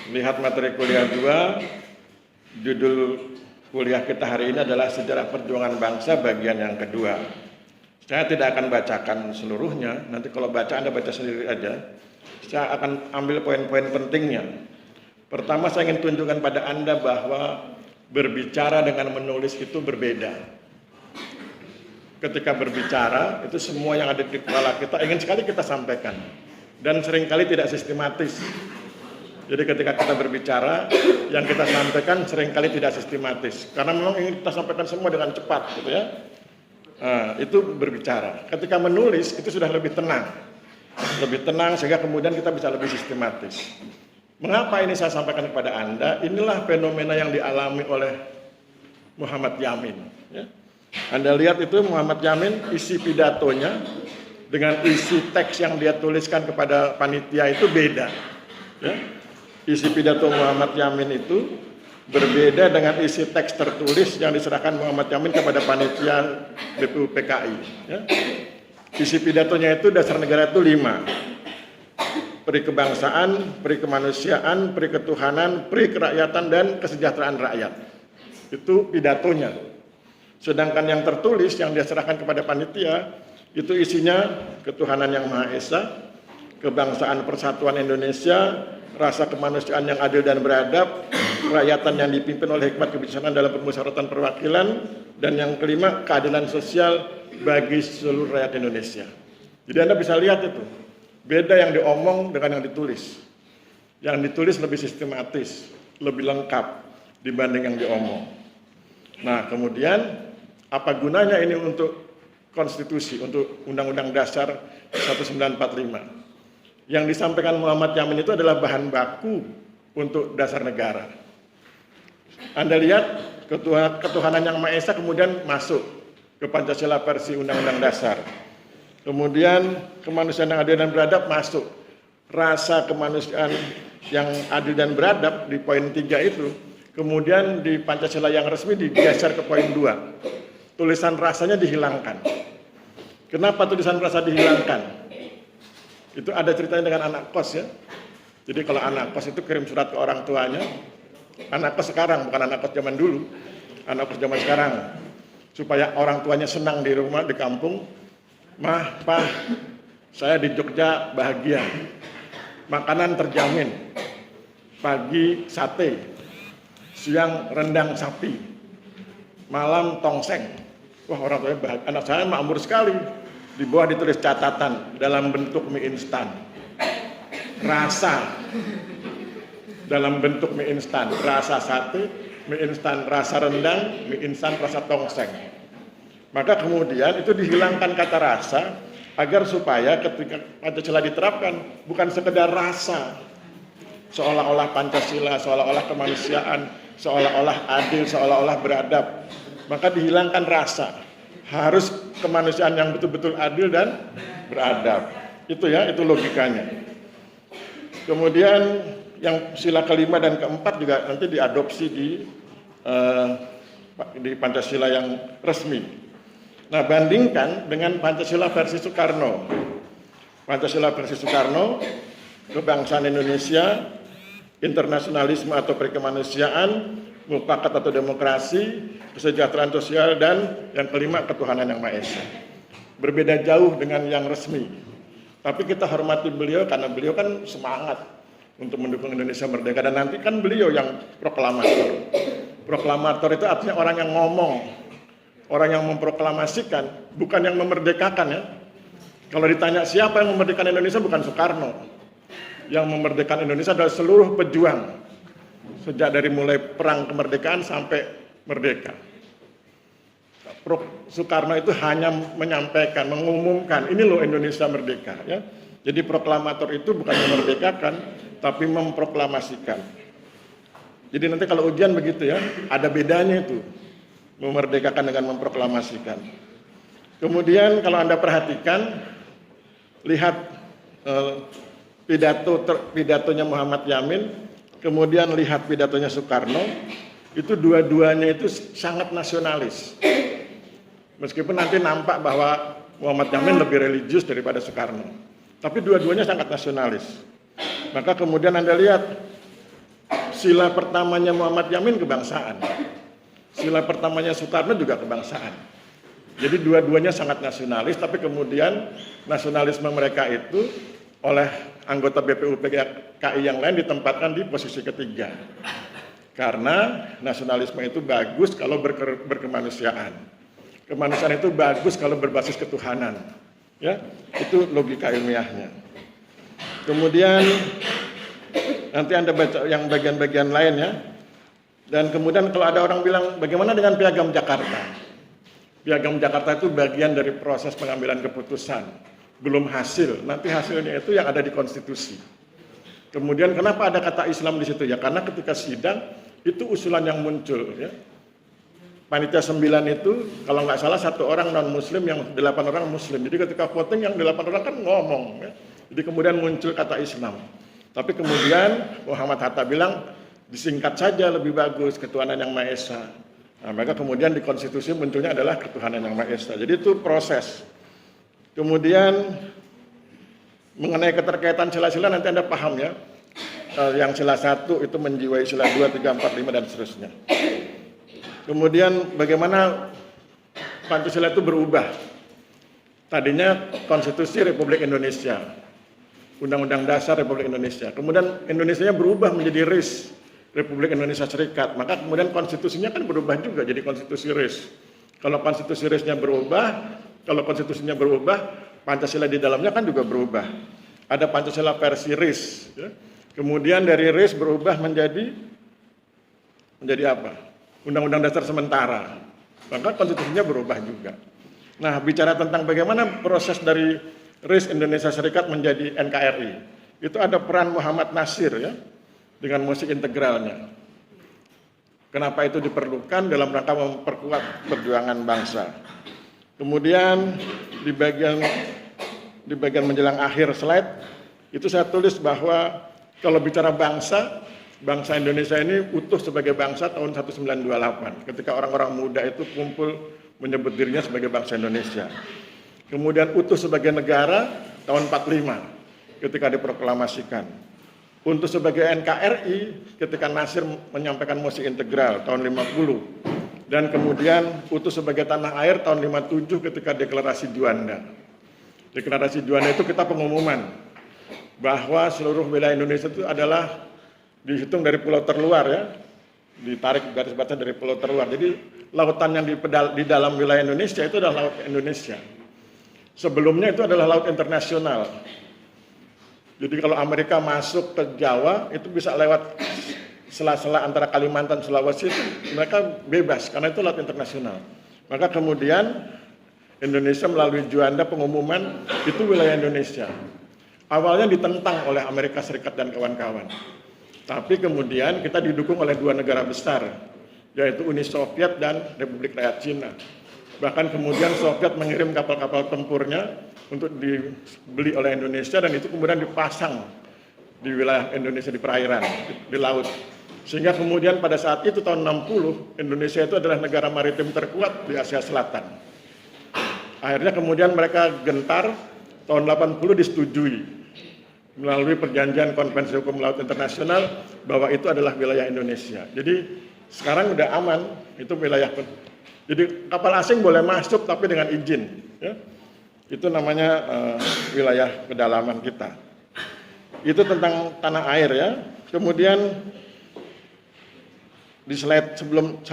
Lihat materi kuliah 2. Judul kuliah kita hari ini adalah Sejarah Perjuangan Bangsa bagian yang kedua. Saya tidak akan bacakan seluruhnya. Nanti kalau baca Anda baca sendiri aja. Saya akan ambil poin-poin pentingnya. Pertama, saya ingin tunjukkan pada Anda bahwa berbicara dengan menulis itu berbeda. Ketika berbicara, itu semua yang ada di kepala kita ingin sekali kita sampaikan. Dan seringkali tidak sistematis. Jadi ketika kita berbicara, yang kita sampaikan seringkali tidak sistematis. Karena memang ingin kita sampaikan semua dengan cepat, gitu ya. Nah, itu berbicara. Ketika menulis, itu sudah lebih tenang. Lebih tenang sehingga kemudian kita bisa lebih sistematis. Mengapa ini saya sampaikan kepada Anda? Inilah fenomena yang dialami oleh Muhammad Yamin. Ya. Anda lihat itu Muhammad Yamin, isi pidatonya dengan isi teks yang dia tuliskan kepada panitia itu beda. Ya. Isi pidato Muhammad Yamin itu berbeda dengan isi teks tertulis yang diserahkan Muhammad Yamin kepada panitia BPUPKI. Ya. Isi pidatonya itu dasar negara itu 5. Peri kebangsaan, peri kemanusiaan, peri ketuhanan, peri kerakyatan, dan kesejahteraan rakyat. Itu pidatonya. Sedangkan yang tertulis yang diserahkan kepada panitia itu isinya ketuhanan yang Maha Esa, kebangsaan persatuan Indonesia, rasa kemanusiaan yang adil dan beradab, kerakyatan yang dipimpin oleh hikmat kebijaksanaan dalam permusyawaratan perwakilan, dan yang kelima, keadilan sosial bagi seluruh rakyat Indonesia. Jadi Anda bisa lihat itu, beda yang diomong dengan yang ditulis. Yang ditulis lebih sistematis, lebih lengkap dibanding yang diomong. Nah, kemudian apa gunanya ini untuk konstitusi, untuk Undang-Undang Dasar 1945? Yang disampaikan Muhammad Yamin itu adalah bahan baku untuk dasar negara. Anda lihat ketuhanan yang Maha Esa kemudian masuk ke Pancasila versi Undang-Undang Dasar. Kemudian kemanusiaan yang adil dan beradab masuk. Rasa kemanusiaan yang adil dan beradab di poin 3 itu. Kemudian di Pancasila yang resmi digeser ke poin 2. Tulisan rasanya dihilangkan. Kenapa tulisan rasa dihilangkan? Itu ada ceritanya dengan anak kos ya. Jadi kalau anak kos itu kirim surat ke orang tuanya, anak kos sekarang bukan anak kos zaman dulu, anak kos zaman sekarang, supaya orang tuanya senang di rumah di kampung. Mah, Pak, saya di Jogja bahagia, makanan terjamin, pagi sate, siang rendang sapi, malam tongseng. Wah, orang tuanya bahagia. Anak saya makmur sekali. Di bawah ditulis catatan dalam bentuk mie instan. Rasa dalam bentuk mie instan. Rasa sate, mie instan rasa rendang, mie instan rasa tongseng. Maka kemudian itu dihilangkan kata rasa agar supaya ketika Pancasila diterapkan bukan sekedar rasa. Seolah-olah Pancasila, seolah-olah kemanusiaan, seolah-olah adil, seolah-olah beradab. Maka dihilangkan rasa. Harus kemanusiaan yang betul-betul adil dan beradab. Itu ya, itu logikanya. Kemudian yang sila kelima dan keempat juga nanti diadopsi di Pancasila yang resmi. Nah, bandingkan dengan Pancasila versi Soekarno. Pancasila versi Soekarno, kebangsaan Indonesia, internasionalisme atau perikemanusiaan, mufakat atau demokrasi, kesejahteraan sosial, dan yang kelima ketuhanan yang Maha Esa. berbeda jauh dengan yang resmi. Tapi kita hormati beliau karena beliau kan semangat untuk mendukung Indonesia merdeka, dan nanti kan beliau yang proklamator. Proklamator itu artinya orang yang ngomong, orang yang memproklamasikan, bukan yang memerdekakan ya. Kalau ditanya siapa yang memerdekakan Indonesia, bukan Soekarno. Yang memerdekakan Indonesia adalah seluruh pejuang, sejak dari mulai perang kemerdekaan sampai merdeka. Soekarno itu hanya menyampaikan, mengumumkan, ini loh Indonesia merdeka ya. Jadi proklamator itu bukan memerdekakan, tapi memproklamasikan. Jadi nanti kalau ujian begitu ya, ada bedanya itu, memerdekakan dengan memproklamasikan. Kemudian kalau Anda perhatikan, lihat pidatonya Muhammad Yamin, kemudian lihat pidatonya Soekarno, itu dua-duanya itu sangat nasionalis. Meskipun nanti nampak bahwa Muhammad Yamin lebih religius daripada Soekarno, tapi dua-duanya sangat nasionalis. Maka kemudian Anda lihat, sila pertamanya Muhammad Yamin kebangsaan, sila pertamanya Soekarno juga kebangsaan. Jadi dua-duanya sangat nasionalis, tapi kemudian nasionalisme mereka itu oleh anggota BPUPKI yang lain ditempatkan di posisi ketiga. Karena nasionalisme itu bagus kalau berkemanusiaan. Kemanusiaan itu bagus kalau berbasis ketuhanan. Ya, itu logika ilmiahnya. Kemudian nanti Anda baca yang bagian-bagian lain ya. Dan kemudian kalau ada orang bilang, bagaimana dengan Piagam Jakarta? Piagam Jakarta itu bagian dari proses pengambilan keputusan. Belum hasil, nanti hasilnya itu yang ada di konstitusi. Kemudian kenapa ada kata Islam di situ? Ya karena ketika sidang, itu usulan yang muncul ya. Panitia 9 itu kalau nggak salah 1 orang non muslim, yang 8 orang muslim. Jadi ketika voting yang 8 orang kan ngomong ya. Jadi kemudian muncul kata Islam. Tapi kemudian Muhammad Hatta bilang disingkat saja lebih bagus, ketuhanan yang Maha Esa. Nah, maka kemudian di konstitusi munculnya adalah ketuhanan yang Maha Esa. Jadi itu proses. Kemudian mengenai keterkaitan sila-sila nanti Anda paham ya. Yang sila 1 itu menjiwai sila 2, 3, 4, 5 dan seterusnya. Kemudian bagaimana Pancasila itu berubah. Tadinya Konstitusi Republik Indonesia, Undang-Undang Dasar Republik Indonesia. Kemudian Indonesianya berubah menjadi RIS, Republik Indonesia Serikat. Maka kemudian konstitusinya kan berubah juga jadi konstitusi RIS. Kalau konstitusi RIS-nya berubah, kalau konstitusinya berubah, Pancasila di dalamnya kan juga berubah. Ada Pancasila versi RIS. Ya. Kemudian dari RIS berubah menjadi apa? Undang-Undang Dasar sementara, maka konstitusinya berubah juga. Nah, bicara tentang bagaimana proses dari RIS Indonesia Serikat menjadi NKRI, itu ada peran Muhammad Nasir ya, dengan musik integralnya. Kenapa itu diperlukan? Dalam rangka memperkuat perjuangan bangsa. Kemudian di bagian menjelang akhir slide, itu saya tulis bahwa kalau bicara bangsa Indonesia ini utuh sebagai bangsa tahun 1928 ketika orang-orang muda itu kumpul menyebut dirinya sebagai bangsa Indonesia. Kemudian utuh sebagai negara tahun 45 ketika diproklamasikan. Utuh sebagai NKRI ketika Nasir menyampaikan musik integral tahun 50. Dan kemudian utuh sebagai tanah air tahun 57 ketika deklarasi Juanda. Deklarasi Juanda itu kita pengumuman bahwa seluruh wilayah Indonesia itu adalah dihitung dari pulau terluar ya, ditarik garis batas dari pulau terluar. Jadi lautan yang di dalam wilayah Indonesia itu adalah laut Indonesia. Sebelumnya itu adalah laut internasional. Jadi kalau Amerika masuk ke Jawa itu bisa lewat sela-sela antara Kalimantan, Sulawesi itu mereka bebas karena itu laut internasional. Maka kemudian Indonesia melalui Juanda pengumuman itu wilayah Indonesia. Awalnya ditentang oleh Amerika Serikat dan kawan-kawan. Tapi kemudian kita didukung oleh 2 negara besar, yaitu Uni Soviet dan Republik Rakyat Cina. Bahkan kemudian Soviet mengirim kapal-kapal tempurnya untuk dibeli oleh Indonesia dan itu kemudian dipasang di wilayah Indonesia di perairan, di laut. Sehingga kemudian pada saat itu tahun 60, Indonesia itu adalah negara maritim terkuat di Asia Selatan. Akhirnya kemudian mereka gentar, tahun 80 disetujui melalui perjanjian Konvensi Hukum Laut Internasional bahwa itu adalah wilayah Indonesia. Jadi sekarang udah aman, itu wilayah. Jadi kapal asing boleh masuk tapi dengan izin. Ya. Itu namanya wilayah pedalaman kita. Itu tentang tanah air ya. Kemudian di slide sebelum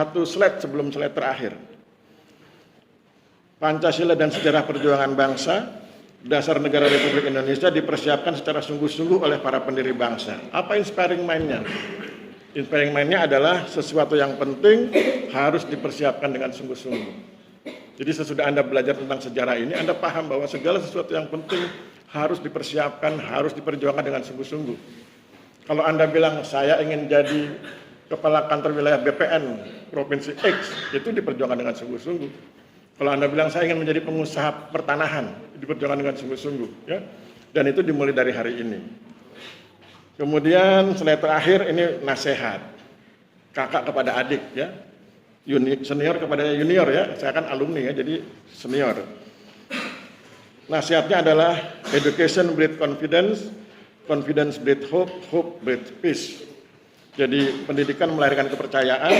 slide terakhir. Pancasila dan sejarah perjuangan bangsa, dasar negara Republik Indonesia dipersiapkan secara sungguh-sungguh oleh para pendiri bangsa. Apa inspiring mind-nya? Inspiring mind-nya adalah sesuatu yang penting harus dipersiapkan dengan sungguh-sungguh. Jadi sesudah Anda belajar tentang sejarah ini, Anda paham bahwa segala sesuatu yang penting harus dipersiapkan, harus diperjuangkan dengan sungguh-sungguh. Kalau Anda bilang, saya ingin jadi kepala kantor wilayah BPN Provinsi X, itu diperjuangkan dengan sungguh-sungguh. Kalau Anda bilang, saya ingin menjadi pengusaha pertanahan, diperjuangkan dengan sungguh-sungguh. Ya? Dan itu dimulai dari hari ini. Kemudian slide terakhir ini nasihat. Kakak kepada adik ya. Senior kepada junior ya. Saya kan alumni ya, jadi senior. Nasihatnya adalah education breed confidence, confidence breed hope, hope breed peace. Jadi pendidikan melahirkan kepercayaan,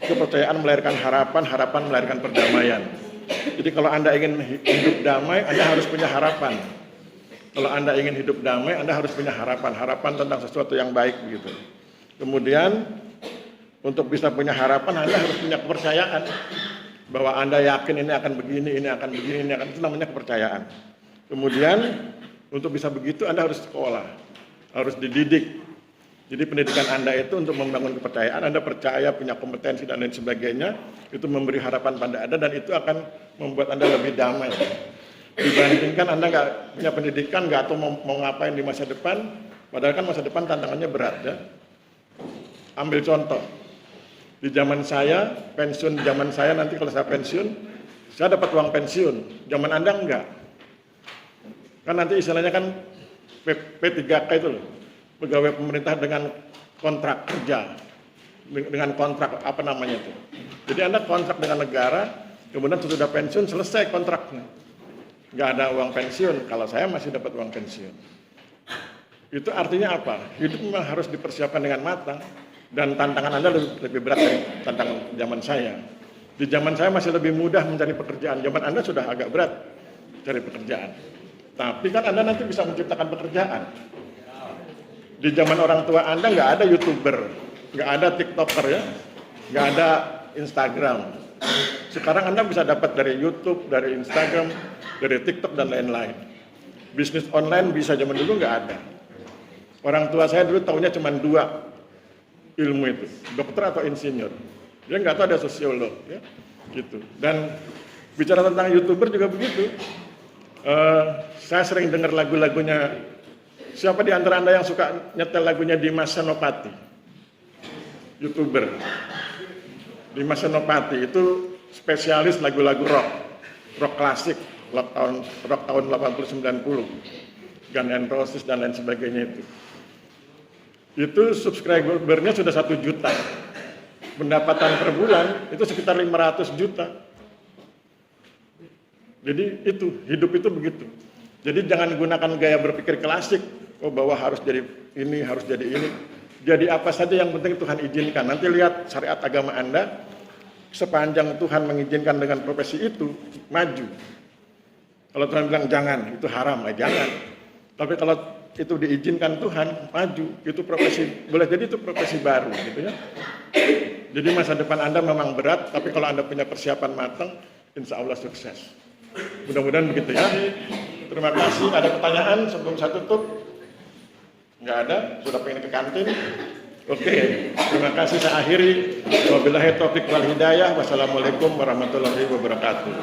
kepercayaan melahirkan harapan, harapan melahirkan perdamaian. Jadi kalau Anda ingin hidup damai, Anda harus punya harapan. Kalau Anda ingin hidup damai, Anda harus punya harapan, harapan tentang sesuatu yang baik begitu. Kemudian untuk bisa punya harapan, Anda harus punya kepercayaan bahwa Anda yakin ini akan begini, ini akan begini, ini akan, itu namanya kepercayaan. Kemudian untuk bisa begitu Anda harus sekolah, harus dididik. Jadi pendidikan Anda itu untuk membangun kepercayaan, Anda percaya, punya kompetensi dan lain sebagainya, itu memberi harapan pada Anda dan itu akan membuat Anda lebih damai. Dibandingkan Anda nggak punya pendidikan, nggak tahu mau ngapain di masa depan, padahal kan masa depan tantangannya berat ya. Ambil contoh, di zaman saya, pensiun zaman saya nanti kalau saya pensiun, saya dapat uang pensiun, zaman Anda enggak. Kan nanti istilahnya kan P3K itu loh. Pegawai pemerintah dengan kontrak kerja, dengan kontrak apa namanya itu. Jadi Anda kontrak dengan negara, kemudian sudah pensiun selesai kontraknya, nggak ada uang pensiun. Kalau saya masih dapat uang pensiun. Itu artinya apa? Hidup memang harus dipersiapkan dengan matang dan tantangan Anda lebih berat dari tantangan zaman saya. Di zaman saya masih lebih mudah mencari pekerjaan. Zaman Anda sudah agak berat cari pekerjaan. Tapi kan Anda nanti bisa menciptakan pekerjaan. Di zaman orang tua Anda nggak ada YouTuber, nggak ada TikToker ya, nggak ada Instagram. Sekarang Anda bisa dapat dari YouTube, dari Instagram, dari TikTok dan lain-lain. Bisnis online bisa, zaman dulu nggak ada. Orang tua saya dulu tahunya cuma 2 ilmu itu, dokter atau insinyur. Dia nggak tahu ada sosiolog, ya, gitu. Dan bicara tentang YouTuber juga begitu. Saya sering dengar lagu-lagunya. Siapa di antara Anda yang suka nyetel lagunya Dimas Senopati? YouTuber. Dimas Senopati itu spesialis lagu-lagu rock klasik, rock tahun 80-90, Guns N' Roses dan lain sebagainya itu. Itu subscribernya sudah 1 juta. Pendapatan per bulan itu sekitar 500 juta. Jadi itu, hidup itu begitu. Jadi jangan gunakan gaya berpikir klasik, bahwa harus jadi ini, harus jadi ini. Jadi apa saja yang penting Tuhan izinkan. Nanti lihat syariat agama Anda, sepanjang Tuhan mengizinkan dengan profesi itu, maju. Kalau Tuhan bilang jangan, itu haram, jangan. Tapi kalau itu diizinkan Tuhan, maju. Itu profesi, boleh jadi itu profesi baru gitu ya. Jadi masa depan Anda memang berat, tapi kalau Anda punya persiapan matang, insya Allah sukses. Mudah-mudahan begitu ya. Terima kasih. Ada pertanyaan sebelum saya tutup? Nggak ada? Sudah pengen ke kantin? Oke. Terima kasih. Saya akhiri. Wabillahi taufiq wal hidayah. Wassalamualaikum warahmatullahi wabarakatuh.